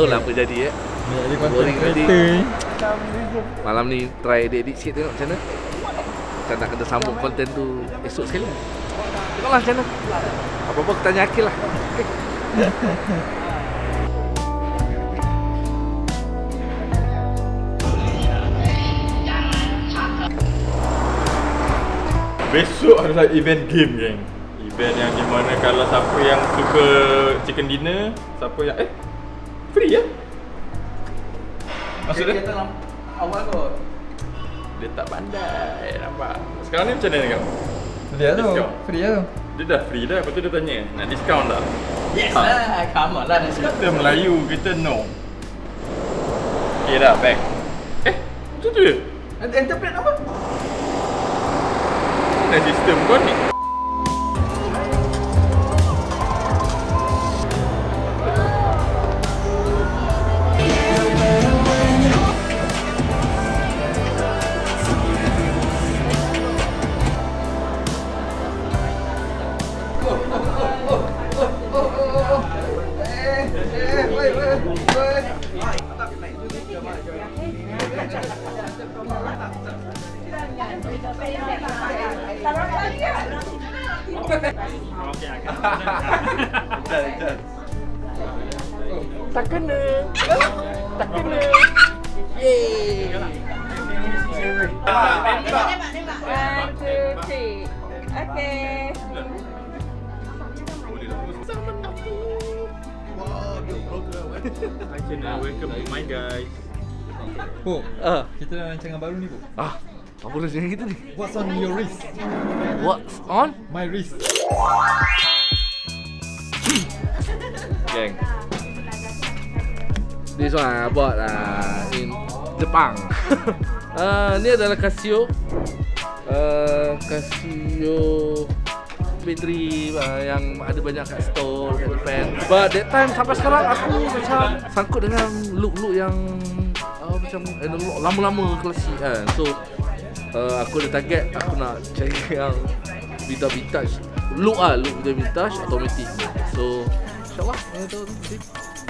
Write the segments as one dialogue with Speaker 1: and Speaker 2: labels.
Speaker 1: Tahu lah apa jadi
Speaker 2: Jadi
Speaker 1: boring
Speaker 2: content
Speaker 1: tadi.
Speaker 2: creator.
Speaker 1: Malam ni try edit sikit tengok macam mana. Macam nak kena sambung konten tu esok sekali. Tengoklah macam mana. Apa-apa aku tanya Akil lah. Okay.
Speaker 2: Besok adalah event game, geng. Event yang di mana kalau siapa yang suka chicken dinner, siapa yang free ya? Maksud dia?
Speaker 3: dalam awal kot.
Speaker 2: Dia tak pandai, nampak. Sekarang ni macam mana kau?
Speaker 4: Free lah tu.
Speaker 2: Discount.
Speaker 4: Free lah tu.
Speaker 2: Dia dah free dah, lepas tu dia tanya, nak diskaun tak?
Speaker 3: Yes lah, come on lah.
Speaker 2: Kita Melayu, kita no. Okay dah, back. Macam tu je?
Speaker 3: Interpret apa?
Speaker 2: Mana sistem kau ni?
Speaker 1: Tak kena. Tak kena. Yeay.
Speaker 5: 1, 2, 3. Okay.
Speaker 2: Welcome to my guys.
Speaker 4: Po, kita dah rancangan baru ni, Po.
Speaker 1: Apa rasanya kita ni?
Speaker 4: What's on your wrist?
Speaker 1: What's on?
Speaker 4: My wrist.
Speaker 1: Gang. This one I bought in Jepang. Ni adalah Casio. Casio bateri yang ada banyak kat store kat Japan. But that time sampai sekarang aku macam sangkut dengan look yang macam lama-lama klasik kan. So aku ada target, aku nak cari yang vintage look vintage automatic. So InsyaAllah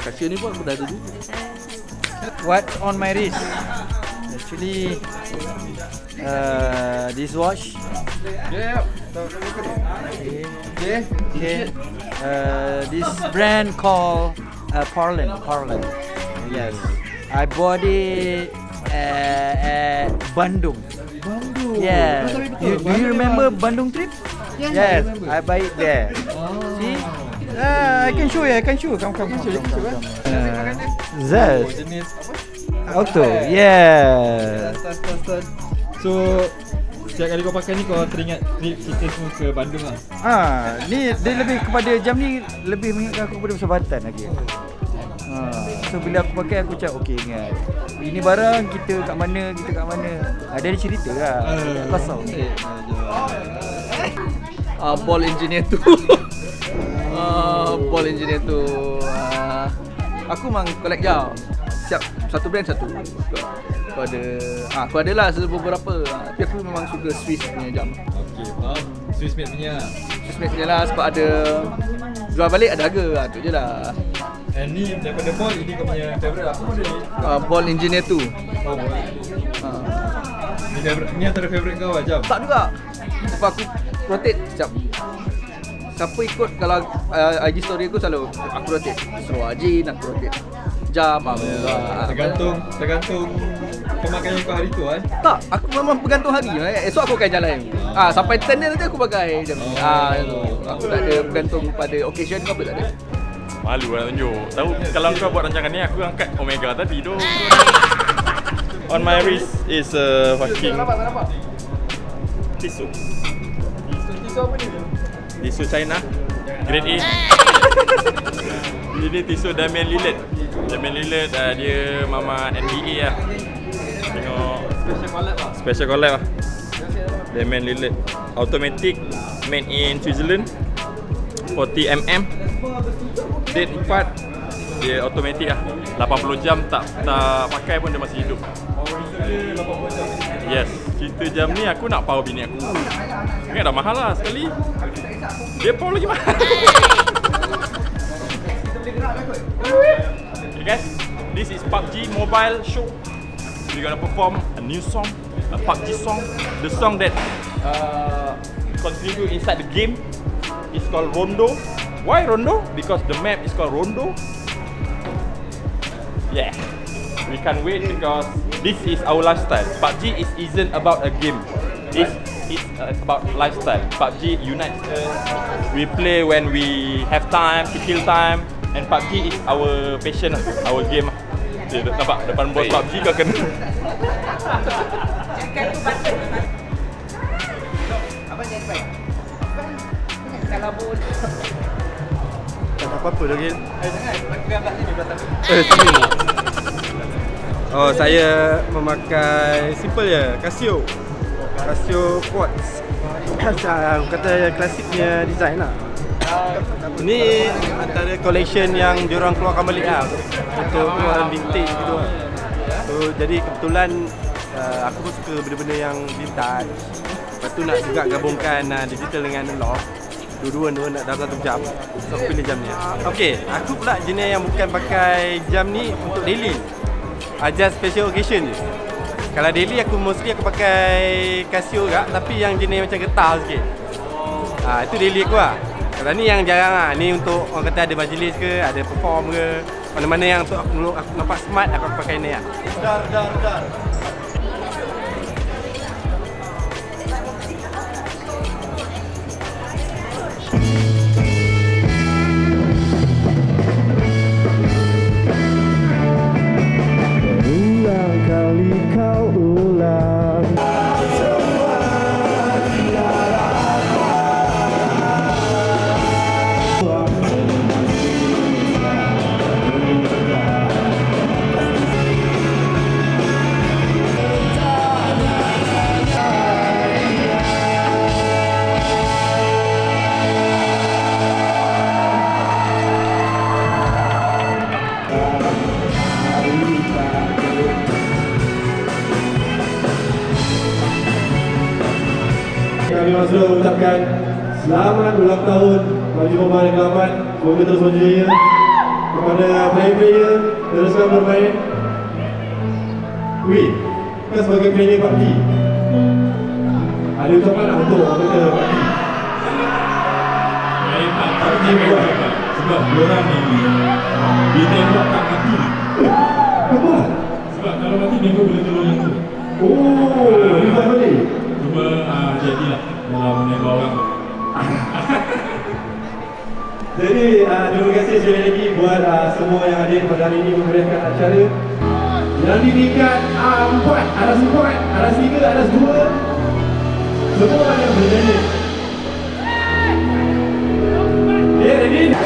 Speaker 1: Casio ni pun aku dah ada dulu.
Speaker 6: What's on my wrist? Actually, this watch. Okay. This brand called Parlin. Yes. I bought it at Bandung. Yeah. Do you remember Bandung trip? Yes. I buy it there. See? I can show you. Come. Zest.
Speaker 4: Jenis apa?
Speaker 6: Auto. Yeah.
Speaker 4: Start. So, setiap kali kau pakai ni kau teringat trip kita semua ke Bandung lah.
Speaker 6: Ni dia lebih kepada jam ni lebih mengingatkan aku kepada persahabatan lagi. So bila aku pakai aku cakap okey ingat. Ini barang kita kat mana. Dia ada cerita lah. Kosong.
Speaker 3: Ball engineer tu. Ball engineer tu. Aku memang collect jam. Siap satu brand satu. Aku ada lah beberapa. Tapi aku memang suka Swiss punya jam.
Speaker 4: Okey, faham. Swiss made punya.
Speaker 3: Swiss made punya lah sebab ada jual balik ada harga. Tu je lah.
Speaker 4: And ni daripada ball ini kau punya favourite apa dia ni?
Speaker 3: Ball engineer tu.
Speaker 4: Ni antara favourite kau lah jam?
Speaker 3: Tak juga. Sebab aku rotate setiap. Siapa ikut kalau IG story aku selalu aku rotate. Suruh Ajin aku rotate. Jam
Speaker 4: Tergantung pemakaian kau hari tu kan?
Speaker 3: Tak, aku memang bergantung hari. Esok aku akan jalan. Sampai turn dia nanti aku pakai jam ni. Aku tak ada bergantung pada occasion ke apa tak ada.
Speaker 2: Malu lah tunjuk. Tahu kalau kau buat rancangan ni aku angkat Omega tadi tu. On my wrist is fucking Tissot.
Speaker 4: Tisu apa ni?
Speaker 2: Tissot China Grade A. Ini Tissot Damian Lillard. Dia mama NBA lah. Tengok special collab lah. Damian Lillard automatic, made in Switzerland, 40mm, date 4. Dia automatic lah, 80 jam tak pakai pun dia masih hidup. Yes, cerita jam ni aku nak power bini aku. Ingat dah mahal lah sekali. Dia power lagi mahal. Okay guys, This is PUBG Mobile Show. We're gonna perform a new song, a PUBG song. The song that contribute inside the game is called Rondo. Why Rondo? Because the map is called Rondo. Yeah, we can't wait because this is our lifestyle. PUBG isn't about a game. It's about lifestyle. PUBG unites us. We play when we have time to kill time, and PUBG is our passion, our game. Nampak depan bos PUBG kau kena.
Speaker 5: Kalau boleh.
Speaker 7: Tak ada apa-apa lagi.
Speaker 3: Sini.
Speaker 7: Oh, saya memakai simple je, Casio Quartz. Aku kata klasiknya design lah. Ini antara collection yang diorang keluarkan balik lah untuk keluaran vintage gitu lah. So, jadi kebetulan aku pun suka benda-benda yang vintage. Lepas tu nak juga gabungkan digital dengan analog. Dua-dua nak dalam satu jam. So aku pilih jam ni. Okay, aku pula jenis yang bukan pakai jam ni untuk daily. Just special occasion je. Kalau daily aku mostly aku pakai Casio juga, tapi yang jenis macam getah sikit. Itu daily aku lah. Kalau ni yang jarang lah. Ni untuk orang kata ada majlis ke, ada perform ke, mana-mana yang untuk aku nampak smart, aku pakai ni lah. Dah.
Speaker 8: Kami masih mengucapkan selamat ulang tahun bagi pemain dan kelamat. Semoga terus berjaya. Kepada player-player, teruskan bermain. Wih, kan sebagai player PUBG, ada ucapan lah untuk orang kata PUBG.
Speaker 9: Main PUBG memang sebab diorang ni ditembak tak mati.
Speaker 8: Kenapa?
Speaker 9: Sebab kalau mati member boleh tolong yang tu.
Speaker 8: Oh, revive balik.
Speaker 9: Cuma jadilah dalam menembak orang tu.
Speaker 8: Jadi terima kasih sekali lagi buat semua yang hadir pada hari ini memberikan acara yang diberikan 4, aras 4, aras 3, aras 2. Semua yang bernyanyi. Okay, ready?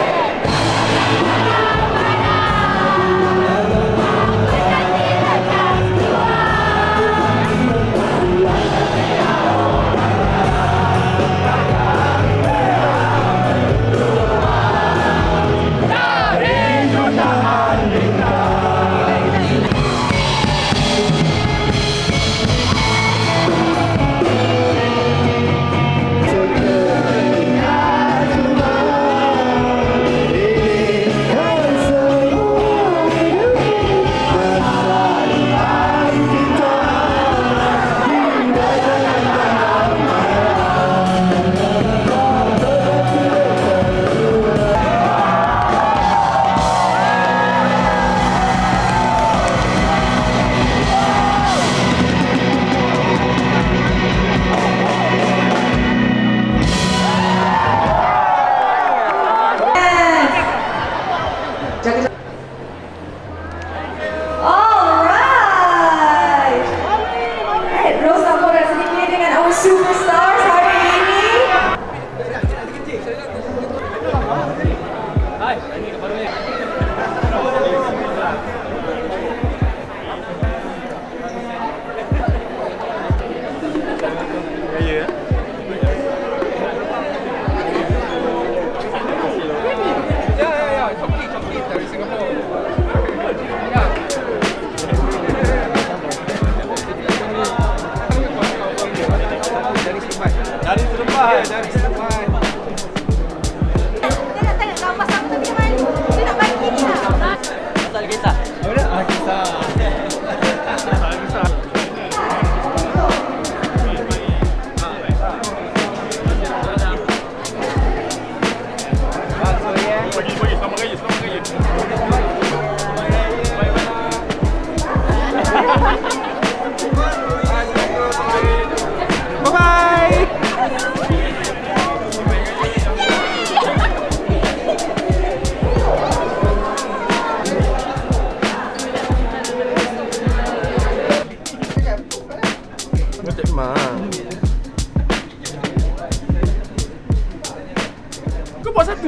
Speaker 5: Superstars hari ini.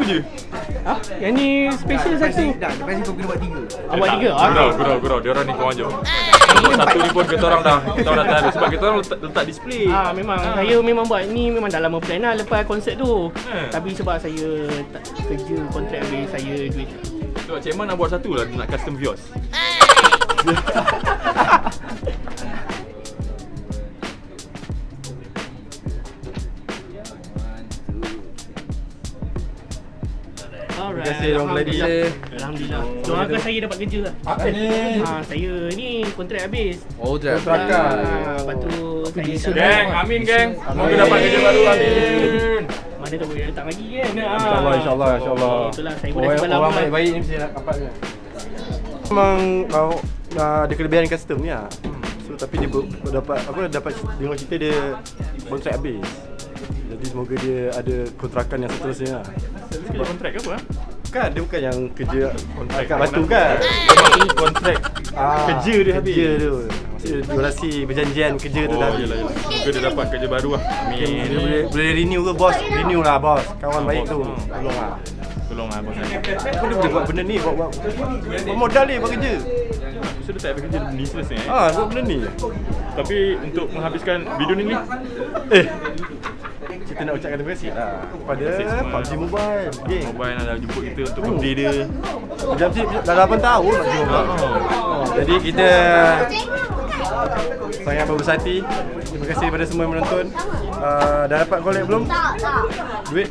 Speaker 2: je.
Speaker 10: Ha? Yang ni special satu.
Speaker 3: Dah, lepas ni kau kena buat 3.
Speaker 10: Awak 3.
Speaker 2: Gurau. Dia orang ni kawan je. Buat satu ni pun kita orang dah tak ada sebab kita orang letak display.
Speaker 10: Memang saya memang buat ni memang dah lama plan lah lepas konsert tu. Tapi sebab saya tak kerja kontrak habis saya duit.
Speaker 2: Sebab Cik Man nak buat satu lah, nak custom vios.
Speaker 10: Alright.
Speaker 7: Terima kasih Long Lady.
Speaker 10: Alhamdulillah. Doakan saya dapat kerja lah. Saya ni kontrak habis.
Speaker 1: Oh, jangan.
Speaker 10: Lepas tu saya
Speaker 2: Geng, amin geng. Semoga dapat kerja baru, amin.
Speaker 10: mana tu boleh letak lagi kan.
Speaker 7: InsyaAllah.
Speaker 10: Itulah saya boleh sebab lama.
Speaker 7: Orang baik-baik ni mesti nak dapat kan. Memang ada kelebihan custom ni lah. So tapi dia dapat dengar cerita dia kontrak habis. Jadi semoga dia ada kontrakan yang seterusnya lah.
Speaker 2: Sebab kontrak ke apa?
Speaker 7: Kan dia bukan yang kerja kontrak kat batu kan.
Speaker 2: Maksudnya kontrak
Speaker 7: Kerja dia habis. Kerja tu. Maksudnya durasi perjanjian kerja tu dah habis.
Speaker 2: Yelah. Semoga dia dapat kerja baru lah. Amin.
Speaker 7: Dia boleh renew ke bos? Renew lah bos. Kawan baik tu.
Speaker 2: Tolong lah bos.
Speaker 7: Kau dia boleh buat benda ni, buat modal ni, buat kerja.
Speaker 2: So dia tak ada kerja ni selesai
Speaker 7: Buat benda ni.
Speaker 2: Tapi untuk menghabiskan video ni
Speaker 7: Kita nak ucapkan terima kasih lah kepada
Speaker 2: kasih semua.
Speaker 7: PUBG Mobile. Geng.
Speaker 2: Mobile dah jemput kita untuk birthday dia.
Speaker 7: Dah 8 tahun PUBG Mobile. Jadi kita sangat berbelas hati. Terima kasih kepada semua yang menonton. Dah dapat collect belum? Duit?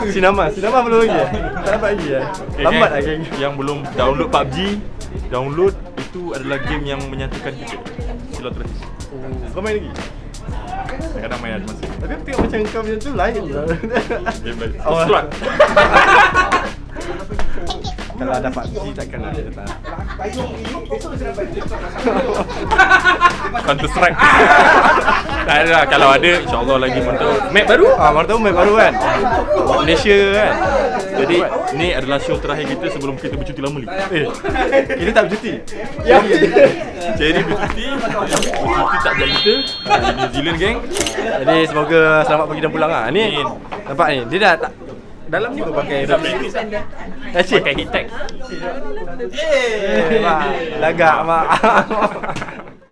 Speaker 7: Sinama belum lagi tak dapat lagi lambat lah geng.
Speaker 2: Yang belum download PUBG, download. Itu adalah game yang menyatukan kita. Silaturahmi.
Speaker 7: Kau main lagi?
Speaker 2: Kadang-kadang main ada masa.
Speaker 7: Tapi aku tengok macam kau macam tu lain lah.
Speaker 2: Game baik. Subscribe.
Speaker 7: Kalau ada PUBG takkan ada tak.
Speaker 2: Counter Strike. Tak ada lah. Kalau ada, insyaAllah lagi mantap. Map baru?
Speaker 7: Mana tahu map baru kan. Malaysia kan.
Speaker 2: Jadi ni adalah show terakhir kita sebelum kita bercuti lama ni.
Speaker 7: Kita tak bercuti.
Speaker 2: Jadi bercuti tak jadi kita di New Zealand geng.
Speaker 7: Jadi semoga selamat pergi dan pulang lah. Ni nampak ni. Dia dah tak dalam ni pun pakai
Speaker 2: Pakai heat tag.
Speaker 7: lagak mak.